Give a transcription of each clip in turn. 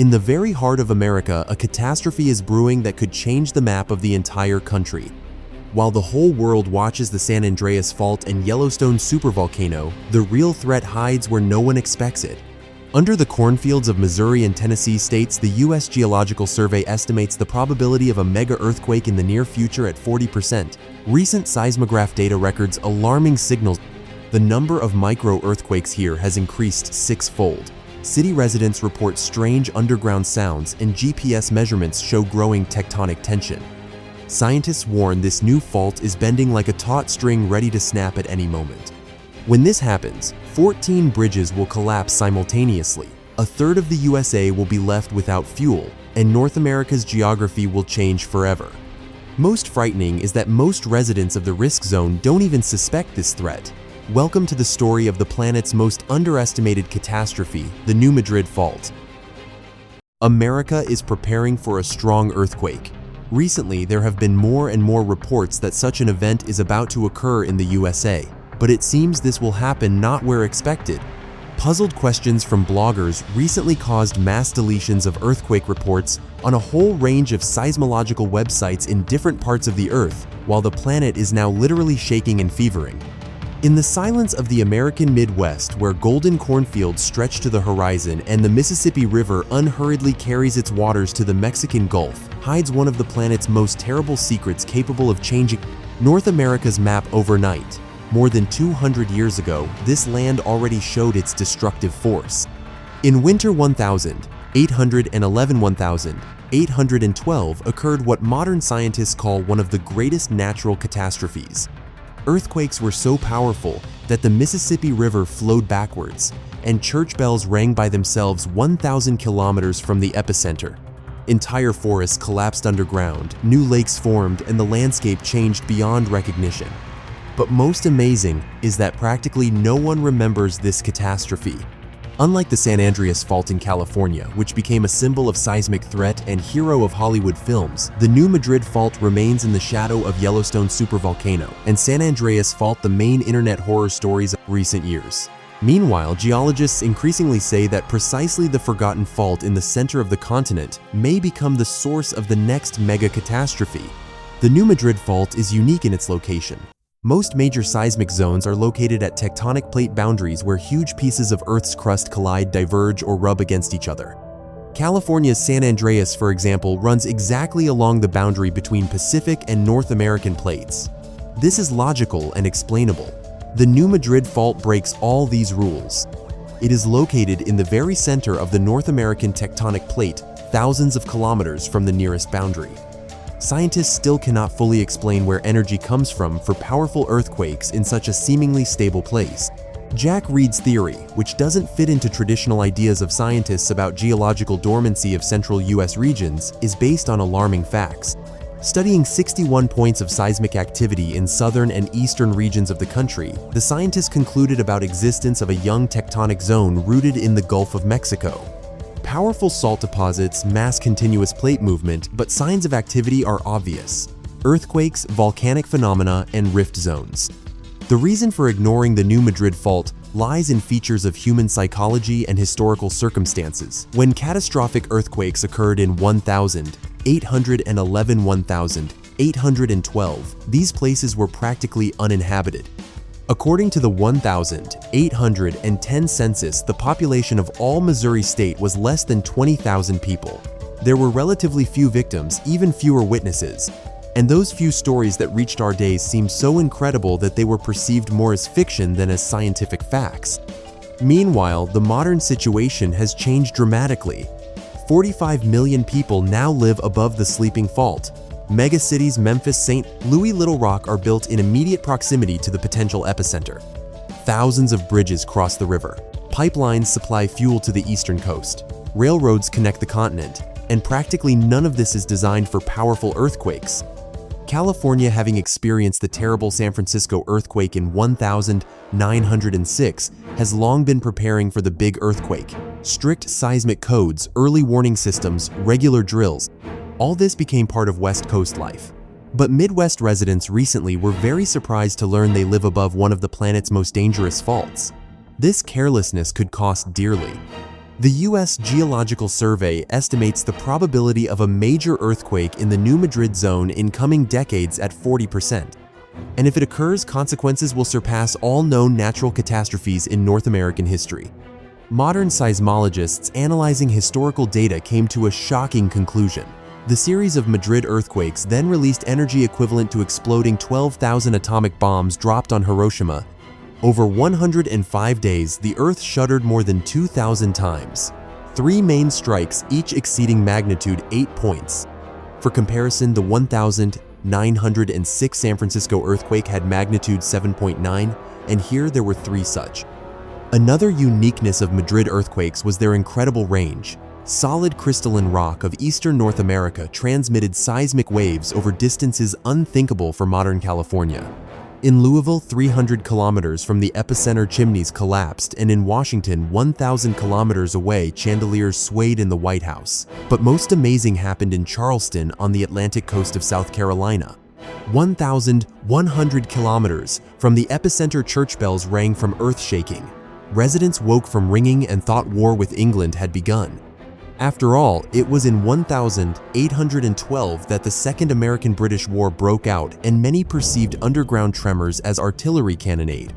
In the very heart of America, a catastrophe is brewing that could change the map of the entire country. While the whole world watches the San Andreas Fault and Yellowstone supervolcano, the real threat hides where no one expects it. Under the cornfields of Missouri and Tennessee states, the U.S. Geological Survey estimates the probability of a mega-earthquake in the near future at 40%. Recent seismograph data records alarming signals. The number of micro-earthquakes here has increased six-fold. City residents report strange underground sounds, and GPS measurements show growing tectonic tension. Scientists warn this new fault is bending like a taut string ready to snap at any moment. When this happens, 14 bridges will collapse simultaneously, a third of the USA will be left without fuel, and North America's geography will change forever. Most frightening is that most residents of the risk zone don't even suspect this threat. Welcome to the story of the planet's most underestimated catastrophe, the New Madrid Fault. America is preparing for a strong earthquake. Recently, there have been more and more reports that such an event is about to occur in the USA, but it seems this will happen not where expected. Puzzled questions from bloggers recently caused mass deletions of earthquake reports on a whole range of seismological websites in different parts of the Earth, while the planet is now literally shaking and fevering. In the silence of the American Midwest, where golden cornfields stretch to the horizon and the Mississippi River unhurriedly carries its waters to the Mexican Gulf, hides one of the planet's most terrible secrets capable of changing North America's map overnight. More than 200 years ago, this land already showed its destructive force. In winter 1812 occurred what modern scientists call one of the greatest natural catastrophes. Earthquakes were so powerful that the Mississippi River flowed backwards, and church bells rang by themselves 1,000 kilometers from the epicenter. Entire forests collapsed underground, new lakes formed, and the landscape changed beyond recognition. But most amazing is that practically no one remembers this catastrophe. Unlike the San Andreas Fault in California, which became a symbol of seismic threat and hero of Hollywood films, the New Madrid Fault remains in the shadow of Yellowstone supervolcano, and San Andreas Fault the main internet horror stories of recent years. Meanwhile, geologists increasingly say that precisely the forgotten fault in the center of the continent may become the source of the next mega catastrophe. The New Madrid Fault is unique in its location. Most major seismic zones are located at tectonic plate boundaries where huge pieces of Earth's crust collide, diverge, or rub against each other. California's San Andreas, for example, runs exactly along the boundary between Pacific and North American plates. This is logical and explainable. The New Madrid Fault breaks all these rules. It is located in the very center of the North American tectonic plate, thousands of kilometers from the nearest boundary. Scientists still cannot fully explain where energy comes from for powerful earthquakes in such a seemingly stable place. Jack Reed's theory, which doesn't fit into traditional ideas of scientists about geological dormancy of central U.S. regions, is based on alarming facts. Studying 61 points of seismic activity in southern and eastern regions of the country, the scientists concluded about existence of a young tectonic zone rooted in the Gulf of Mexico. Powerful salt deposits, mass continuous plate movement, but signs of activity are obvious: earthquakes, volcanic phenomena, and rift zones. The reason for ignoring the New Madrid Fault lies in features of human psychology and historical circumstances. When catastrophic earthquakes occurred in 1811, 1812, these places were practically uninhabited. According to the 1810 census, the population of all Missouri state was less than 20,000 people. There were relatively few victims, even fewer witnesses. And those few stories that reached our days seem so incredible that they were perceived more as fiction than as scientific facts. Meanwhile, the modern situation has changed dramatically. 45 million people now live above the sleeping fault. Megacities Memphis, St. Louis, Little Rock are built in immediate proximity to the potential epicenter. Thousands of bridges cross the river. Pipelines supply fuel to the eastern coast. Railroads connect the continent, and practically none of this is designed for powerful earthquakes. California, having experienced the terrible San Francisco earthquake in 1906, has long been preparing for the big earthquake. Strict seismic codes, early warning systems, regular drills, all this became part of West Coast life. But Midwest residents recently were very surprised to learn they live above one of the planet's most dangerous faults. This carelessness could cost dearly. The U.S. Geological Survey estimates the probability of a major earthquake in the New Madrid zone in coming decades at 40%. And if it occurs, consequences will surpass all known natural catastrophes in North American history. Modern seismologists analyzing historical data came to a shocking conclusion. The series of Madrid earthquakes then released energy equivalent to exploding 12,000 atomic bombs dropped on Hiroshima. Over 105 days, the Earth shuddered more than 2,000 times. 3 main strikes, each exceeding magnitude 8 points. For comparison, the 1,906 San Francisco earthquake had magnitude 7.9, and here there were 3 such. Another uniqueness of Madrid earthquakes was their incredible range. Solid crystalline rock of eastern North America transmitted seismic waves over distances unthinkable for modern California. In Louisville, 300 kilometers from the epicenter, chimneys collapsed, and in Washington, 1,000 kilometers away, chandeliers swayed in the White House. But most amazing happened in Charleston on the Atlantic coast of South Carolina. 1,100 kilometers from the epicenter, church bells rang from earth-shaking. Residents woke from ringing and thought war with England had begun. After all, it was in 1812 that the Second American-British War broke out, and many perceived underground tremors as artillery cannonade.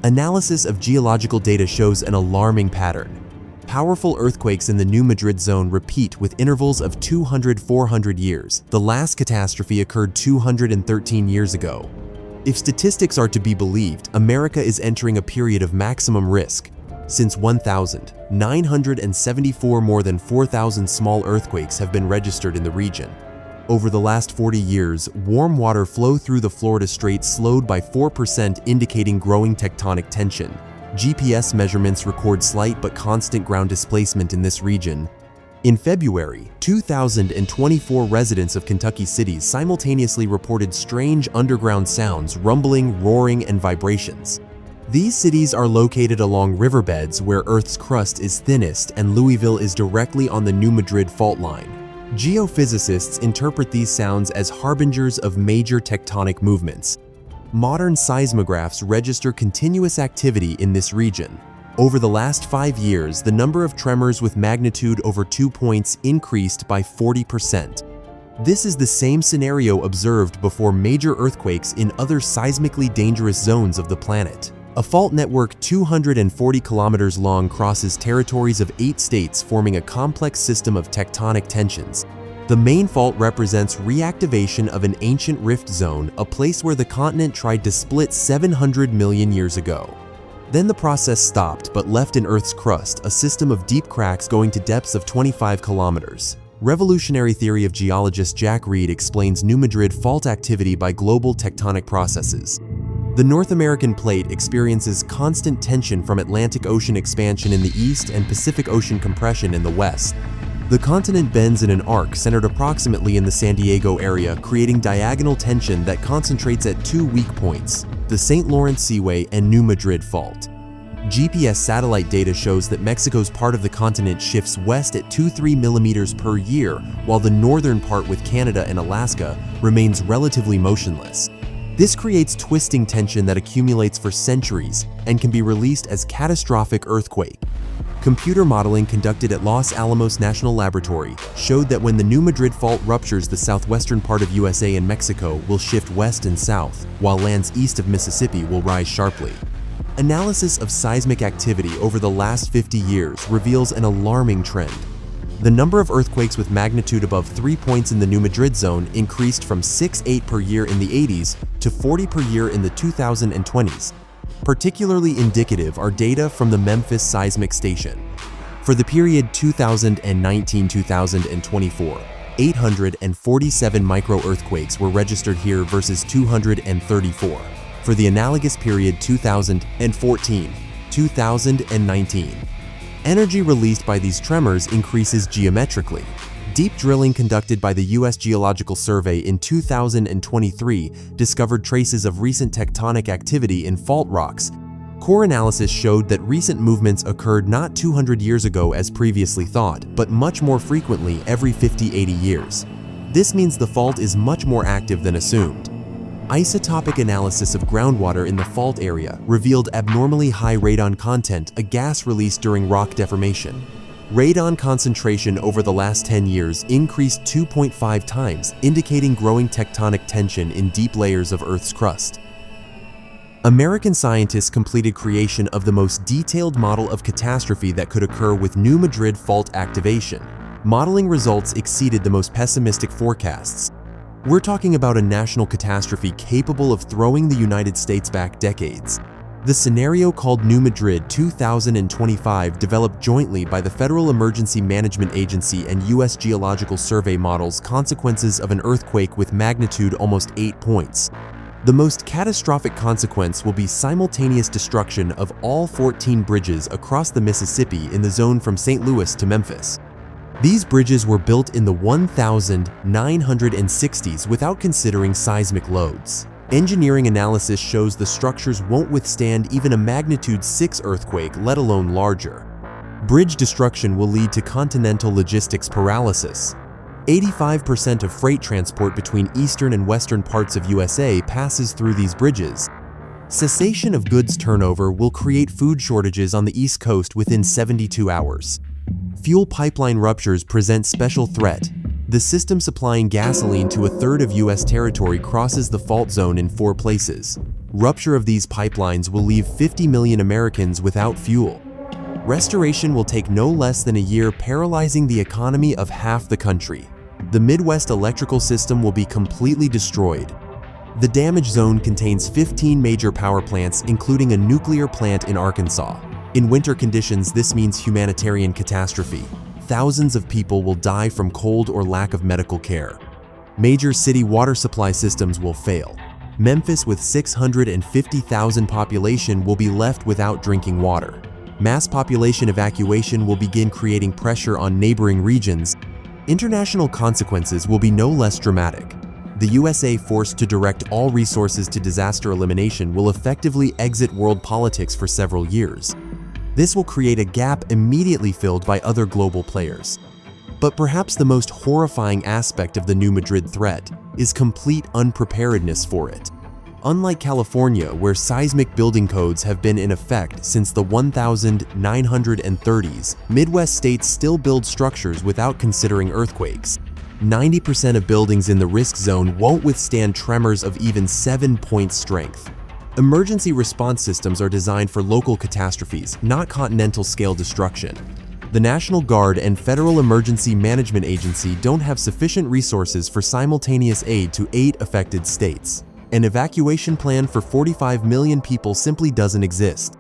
Analysis of geological data shows an alarming pattern. Powerful earthquakes in the New Madrid zone repeat with intervals of 200–400 years. The last catastrophe occurred 213 years ago. If statistics are to be believed, America is entering a period of maximum risk. Since 1,974, more than 4,000 small earthquakes have been registered in the region. Over the last 40 years, warm water flow through the Florida Strait slowed by 4%, indicating growing tectonic tension. GPS measurements record slight but constant ground displacement in this region. In February 2024, residents of Kentucky cities simultaneously reported strange underground sounds, rumbling, roaring, and vibrations. These cities are located along riverbeds where Earth's crust is thinnest, and Louisville is directly on the New Madrid fault line. Geophysicists interpret these sounds as harbingers of major tectonic movements. Modern seismographs register continuous activity in this region. Over the last 5 years, the number of tremors with magnitude over 2 points increased by 40%. This is the same scenario observed before major earthquakes in other seismically dangerous zones of the planet. A fault network 240 kilometers long crosses territories of 8 states, forming a complex system of tectonic tensions. The main fault represents reactivation of an ancient rift zone, a place where the continent tried to split 700 million years ago. Then the process stopped but left in Earth's crust a system of deep cracks going to depths of 25 kilometers. Revolutionary theory of geologist Jack Reed explains New Madrid fault activity by global tectonic processes. The North American plate experiences constant tension from Atlantic Ocean expansion in the east and Pacific Ocean compression in the west. The continent bends in an arc centered approximately in the San Diego area, creating diagonal tension that concentrates at 2 weak points: the St. Lawrence Seaway and New Madrid Fault. GPS satellite data shows that Mexico's part of the continent shifts west at 2–3 millimeters per year, while the northern part with Canada and Alaska remains relatively motionless. This creates twisting tension that accumulates for centuries and can be released as catastrophic earthquake. Computer modeling conducted at Los Alamos National Laboratory showed that when the New Madrid Fault ruptures, the southwestern part of USA and Mexico will shift west and south, while lands east of Mississippi will rise sharply. Analysis of seismic activity over the last 50 years reveals an alarming trend. The number of earthquakes with magnitude above 3 points in the New Madrid zone increased from 6–8 per year in the 80s to 40 per year in the 2020s. Particularly indicative are data from the Memphis Seismic Station. For the period 2019–2024, 847 micro-earthquakes were registered here versus 234. For the analogous period 2014–2019. Energy released by these tremors increases geometrically. Deep drilling conducted by the U.S. Geological Survey in 2023 discovered traces of recent tectonic activity in fault rocks. Core analysis showed that recent movements occurred not 200 years ago as previously thought, but much more frequently every 50–80 years. This means the fault is much more active than assumed. Isotopic analysis of groundwater in the fault area revealed abnormally high radon content, a gas released during rock deformation. Radon concentration over the last 10 years increased 2.5 times, indicating growing tectonic tension in deep layers of Earth's crust. American scientists completed creation of the most detailed model of catastrophe that could occur with New Madrid fault activation. Modeling results exceeded the most pessimistic forecasts. We're talking about a national catastrophe capable of throwing the United States back decades. The scenario, called New Madrid 2025, developed jointly by the Federal Emergency Management Agency and U.S. Geological Survey, models consequences of an earthquake with magnitude almost 8 points. The most catastrophic consequence will be simultaneous destruction of all 14 bridges across the Mississippi in the zone from St. Louis to Memphis. These bridges were built in the 1960s without considering seismic loads. Engineering analysis shows the structures won't withstand even a magnitude 6 earthquake, let alone larger. Bridge destruction will lead to continental logistics paralysis. 85% of freight transport between eastern and western parts of USA passes through these bridges. Cessation of goods turnover will create food shortages on the East Coast within 72 hours. Fuel pipeline ruptures present special threat. The system supplying gasoline to a third of U.S. territory crosses the fault zone in 4 places. Rupture of these pipelines will leave 50 million Americans without fuel. Restoration will take no less than a year, paralyzing the economy of half the country. The Midwest electrical system will be completely destroyed. The damage zone contains 15 major power plants, including a nuclear plant in Arkansas. In winter conditions, this means humanitarian catastrophe. Thousands of people will die from cold or lack of medical care. Major city water supply systems will fail. Memphis, with 650,000 population, will be left without drinking water. Mass population evacuation will begin, creating pressure on neighboring regions. International consequences will be no less dramatic. The USA, forced to direct all resources to disaster elimination, will effectively exit world politics for several years. This will create a gap immediately filled by other global players. But perhaps the most horrifying aspect of the New Madrid threat is complete unpreparedness for it. Unlike California, where seismic building codes have been in effect since the 1930s, Midwest states still build structures without considering earthquakes. 90% of buildings in the risk zone won't withstand tremors of even 7-point strength. Emergency response systems are designed for local catastrophes, not continental-scale destruction. The National Guard and Federal Emergency Management Agency don't have sufficient resources for simultaneous aid to 8 affected states. An evacuation plan for 45 million people simply doesn't exist.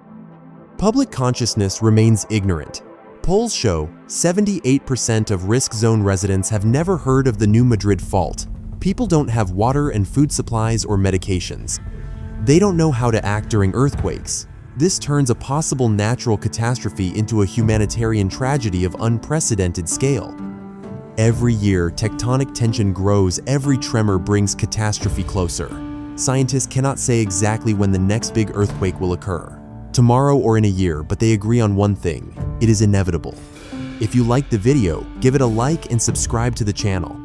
Public consciousness remains ignorant. Polls show 78% of risk zone residents have never heard of the New Madrid fault. People don't have water and food supplies or medications. They don't know how to act during earthquakes. This turns a possible natural catastrophe into a humanitarian tragedy of unprecedented scale. Every year, tectonic tension grows. Every tremor brings catastrophe closer. Scientists cannot say exactly when the next big earthquake will occur, tomorrow or in a year, but they agree on one thing: it is inevitable. If you liked the video, give it a like and subscribe to the channel.